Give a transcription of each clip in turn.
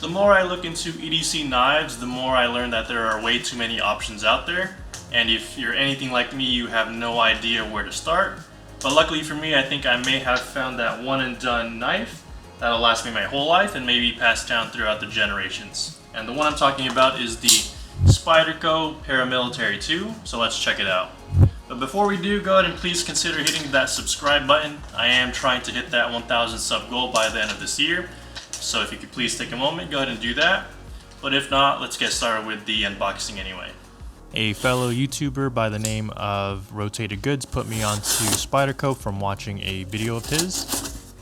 The more I look into EDC knives, the more I learn that there are way too many options out there. And if you're anything like me, you have no idea where to start. But luckily for me, I think I may have found that one and done knife that'll last me my whole life and maybe pass down throughout the generations. And the one I'm talking about is the Spyderco Para Military 2, so let's check it out. But before we do, go ahead and please consider hitting that subscribe button. I am trying to hit that 1,000 sub goal by the end of this year. So if you could please take a moment, go ahead and do that. But if not, let's get started with the unboxing anyway. A fellow YouTuber by the name of Rotated Goods put me onto Spyderco from watching a video of his.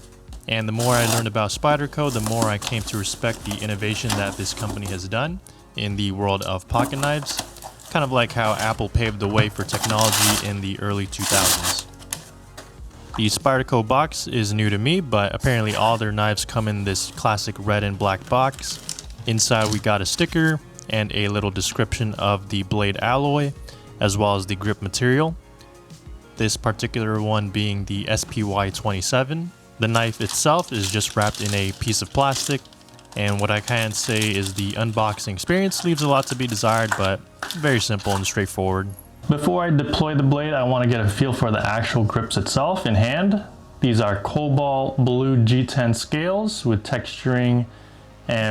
And the more I learned about Spyderco, the more I came to respect the innovation that this company has done in the world of pocket knives. Kind of like how Apple paved the way for technology in the early 2000s. The Spyderco box is new to me, but apparently all their knives come in this classic red and black box. Inside we got a sticker and a little description of the blade alloy, as well as the grip material. This particular one being the SPY27. The knife itself is just wrapped in a piece of plastic, and what I can say is the unboxing experience leaves a lot to be desired, but very simple and straightforward. Before I deploy the blade, I want to get a feel for the actual grips itself in hand. These are cobalt blue G10 scales with texturing,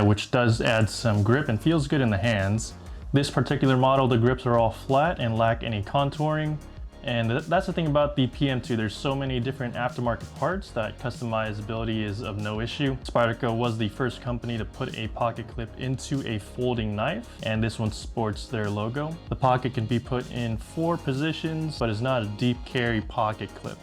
which does add some grip and feels good in the hands. This particular model, the grips are all flat and lack any contouring. And that's the thing about the PM2, there's so many different aftermarket parts that customizability is of no issue. Spyderco was the first company to put a pocket clip into a folding knife, and this one sports their logo. The pocket can be put in 4 positions, but is not a deep carry pocket clip.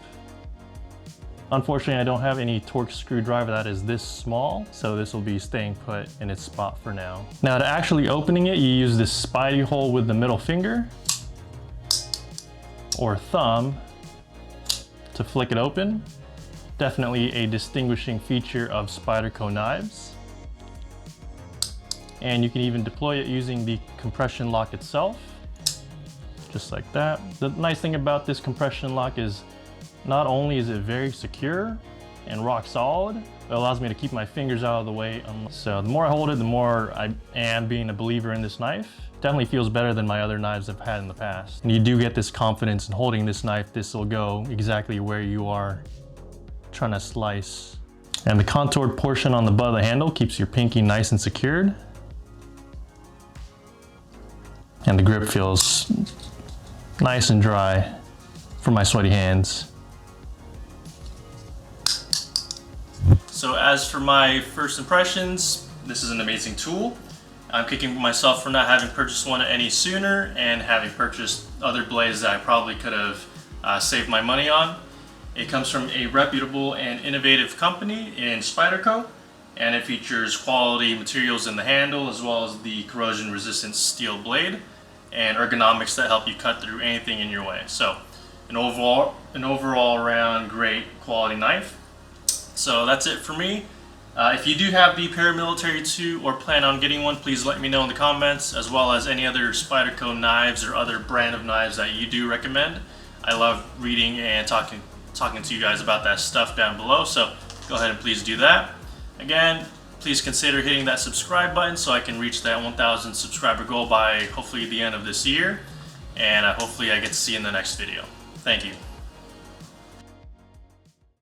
Unfortunately, I don't have any Torx screwdriver that is this small, so this will be staying put in its spot for now. Now to actually opening it, you use this Spidey hole with the middle finger or thumb to flick it open. Definitely a distinguishing feature of Spyderco knives. And you can even deploy it using the compression lock itself, just like that. The nice thing about this compression lock is not only is it very secure and rock solid, it allows me to keep my fingers out of the way. So the more I hold it, the more I am being a believer in this knife. Definitely feels better than my other knives I've had in the past. And you do get this confidence in holding this knife. This will go exactly where you are trying to slice. And the contoured portion on the butt of the handle keeps your pinky nice and secured. And the grip feels nice and dry for my sweaty hands. So as for my first impressions, this is an amazing tool. I'm kicking myself for not having purchased one any sooner and having purchased other blades that I probably could have saved my money on. It comes from a reputable and innovative company in Spyderco, and it features quality materials in the handle as well as the corrosion resistant steel blade and ergonomics that help you cut through anything in your way. So an overall around great quality knife. So that's it for me. If you do have the Para Military 2 or plan on getting one, please let me know in the comments, as well as any other Spyderco knives or other brand of knives that you do recommend. I love reading and talking to you guys about that stuff down below, so go ahead and please do that. Again, please consider hitting that subscribe button so I can reach that 1,000 subscriber goal by hopefully the end of this year, and hopefully I get to see you in the next video. Thank you.